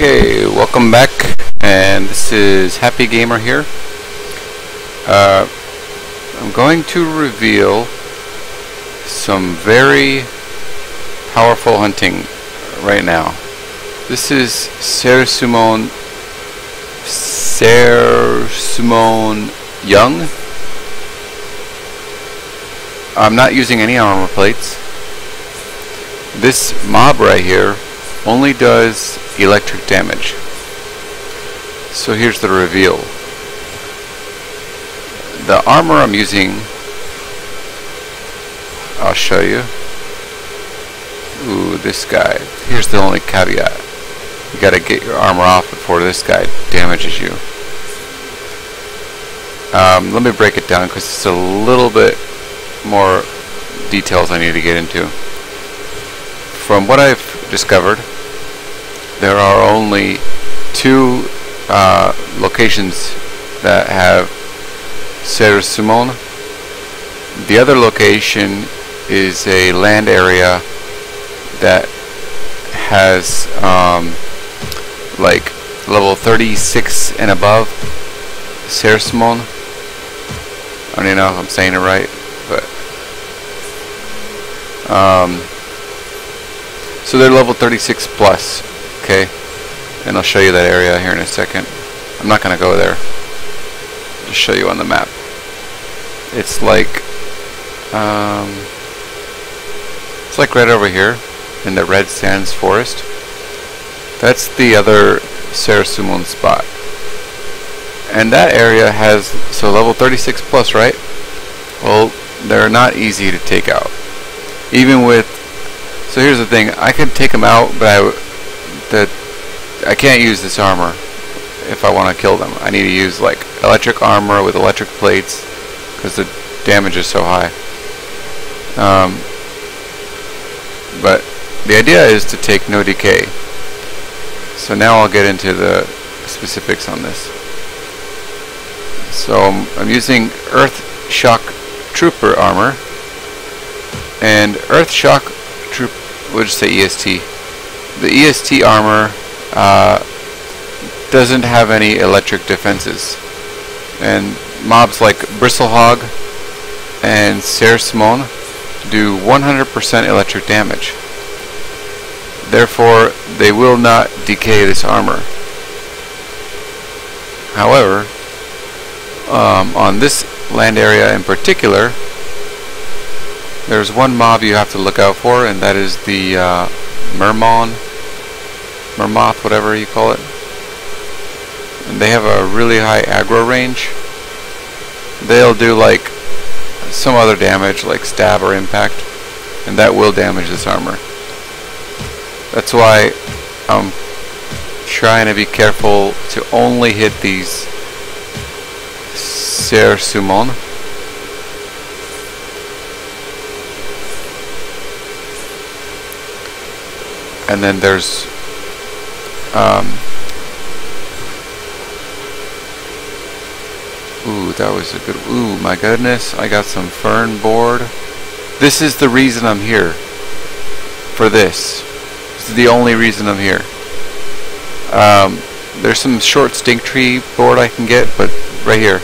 Okay, welcome back, and this is Happy Gamer here. I'm going to reveal some very powerful hunting right now. This is Cersumon Young. I'm not using any armor plates. This mob right here only does electric damage. So here's the reveal. The armor I'm using, I'll show you. Ooh, this guy. Here's the only caveat. You gotta get your armor off before this guy damages you. Let me break it down because it's a little bit more details I need to get into. From what I've discovered, there are only two locations that have Cersumon. The other location is a land area that has like level 36 and above Cersumon. I don't even know if I'm saying it right, but so they're level 36 plus. Okay, and I'll show you that area here in a second. I'm not gonna go there. Just show you on the map. It's like right over here in the Red Sands Forest. That's the other Cersumon spot, and that area has level 36 plus, right? Well, they're not easy to take out, even with. So here's the thing: I could take them out, but I can't use this armor if I want to kill them. I need to use like electric armor with electric plates because the damage is so high. But the idea is to take no decay. So now I'll get into the specifics on this. So I'm using Earth Shock Trooper armor, and Earth Shock Troop. We'll just say EST. The EST armor doesn't have any electric defenses, and mobs like Bristlehog and Cersumon do 100% electric damage. Therefore, they will not decay this armor. However, on this land area in particular, there's one mob you have to look out for, and that is the Mermoth, whatever you call it. And they have a really high aggro range. They'll do like some other damage, like stab or impact, and that will damage this armor. That's why I'm trying to be careful to only hit these Cersumon. And then there's ooh, that was a good. Ooh, my goodness! I got some fern board. This is the reason I'm here. For this. This is the only reason I'm here. There's some short stink tree board I can get, but right here,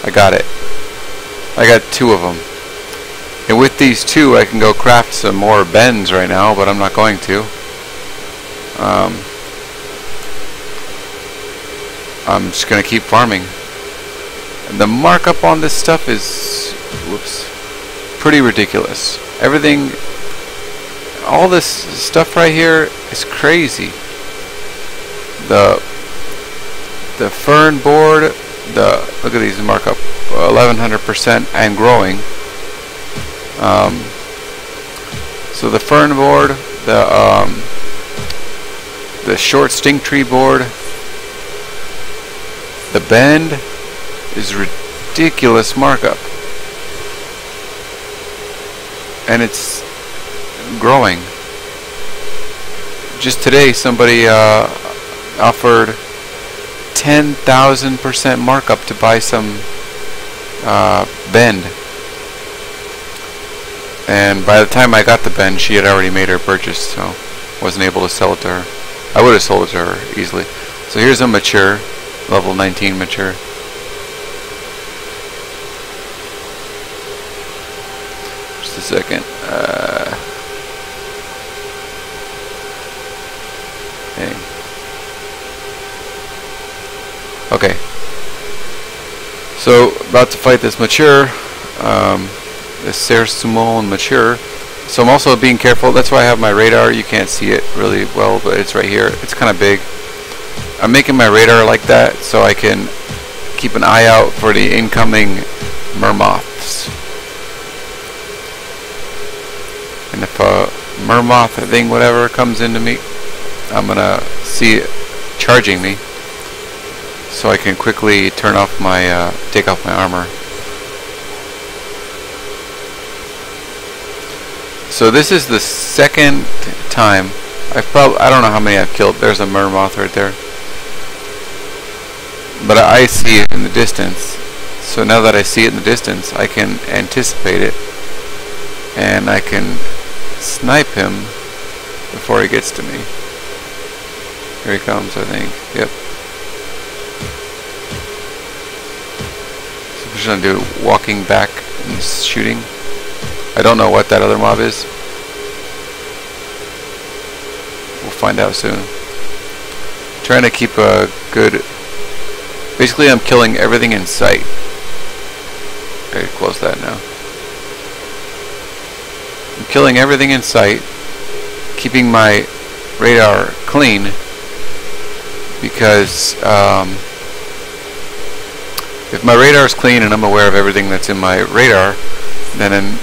I got it. I got two of them. And with these two, I can go craft some more bends right now, but I'm not going to. I'm just gonna keep farming. And the markup on this stuff is, pretty ridiculous. Everything, all this stuff right here is crazy. The fern board, look at these markup, 1100% and growing. So the fern board, the short stink tree board, the bend is ridiculous markup, and it's growing. Just today somebody offered 10,000% markup to buy some bend, and by the time I got the bend she had already made her purchase, so wasn't able to sell it to her. I would have sold it to her easily. So here's a mature, level 19 mature. Just a second. Dang. Okay. So about to fight this mature, this Cersumon mature. So I'm also being careful. That's why I have my radar. You can't see it really well, but it's right here. It's kind of big. I'm making my radar like that so I can keep an eye out for the incoming mermoths. And if a mermoth thing, whatever, comes into me, I'm gonna see it charging me, so I can quickly turn off my, take off my armor. So this is the second time. I don't know how many I've killed. There's a mermoth right there. But I see it in the distance. So now that I see it in the distance, I can anticipate it. And I can snipe him before he gets to me. Here he comes, I think. Yep. So I'm just gonna do walking back and shooting. I don't know what that other mob is. We'll find out soon. Trying to keep a good... Basically, I'm killing everything in sight. Okay, close that now. I'm killing everything in sight, keeping my radar clean, because if my radar is clean and I'm aware of everything that's in my radar, then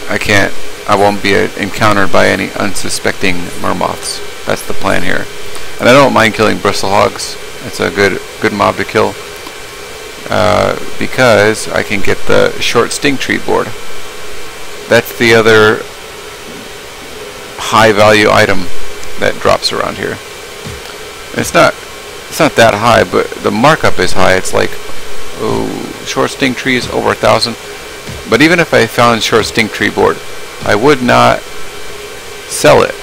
I won't be encountered by any unsuspecting mermoths. That's the plan here. And I don't mind killing bristlehogs. It's a good mob to kill, because I can get the short sting tree board. That's the other high value item that drops around here. It's not that high, but the markup is high. It's like, oh, short sting tree is over 1,000. But even if I found short sting tree board, I would not sell it.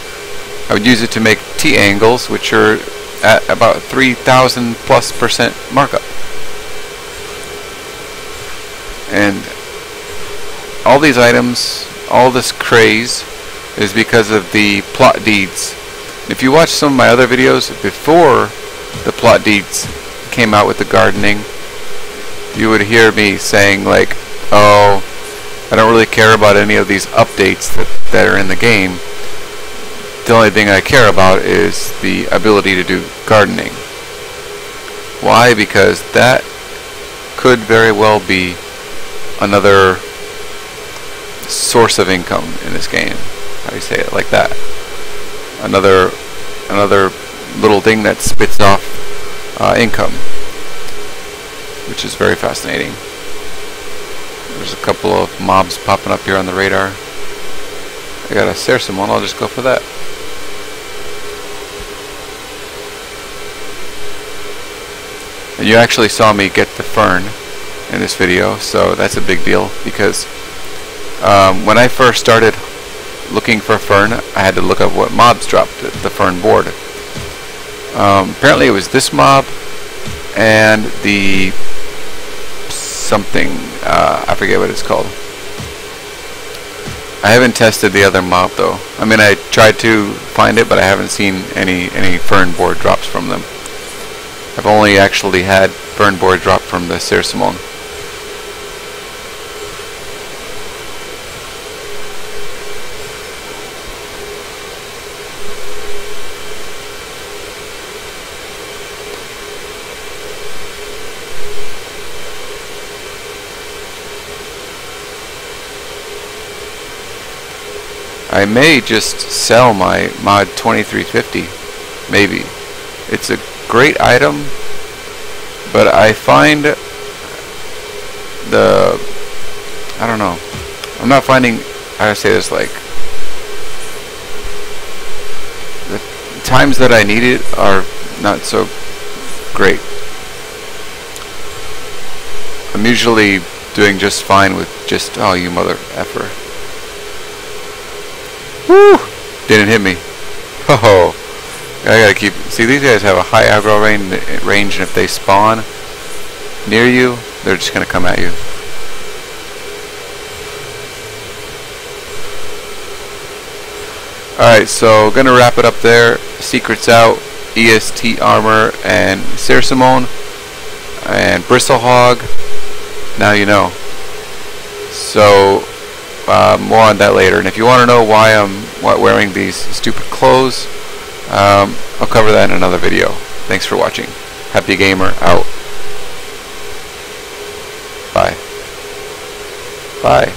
I would use it to make T-angles, which are at about 3,000+% markup. And all these items, all this craze, is because of the plot deeds. If you watch some of my other videos before the plot deeds came out with the gardening, you would hear me saying like, oh, I don't really care about any of these updates that are in the game. The only thing I care about is the ability to do gardening. Why? Because that could very well be another source of income in this game. How do you say it? Like that. Another little thing that spits off income, which is very fascinating. There's a couple of mobs popping up here on the radar. I got a Cersumon, I'll just go for that. And you actually saw me get the fern in this video, so that's a big deal, because when I first started looking for fern, I had to look up what mobs dropped the fern board. Apparently it was this mob and the something, I forget what it's called. I haven't tested the other mob though. I mean, I tried to find it, but I haven't seen any fern board drops from them. I've only actually had fern board drop from the Cersumon. I may just sell my mod 2350, maybe. It's a great item, but I find I don't know, I'm not finding, how do I say this, like, the times that I need it are not so great. I'm usually doing just fine with just, oh, you mother effer. Woo! Didn't hit me. Oh, I gotta keep. See, these guys have a high aggro range, and if they spawn near you, they're just gonna come at you. Alright, so gonna wrap it up there. Secrets out, EST armor, and Circimone, and Bristlehog. Now you know. So, more on that later. And if you want to know why I'm wearing these stupid clothes, I'll cover that in another video. Thanks for watching. Happy Gamer out. Bye. Bye.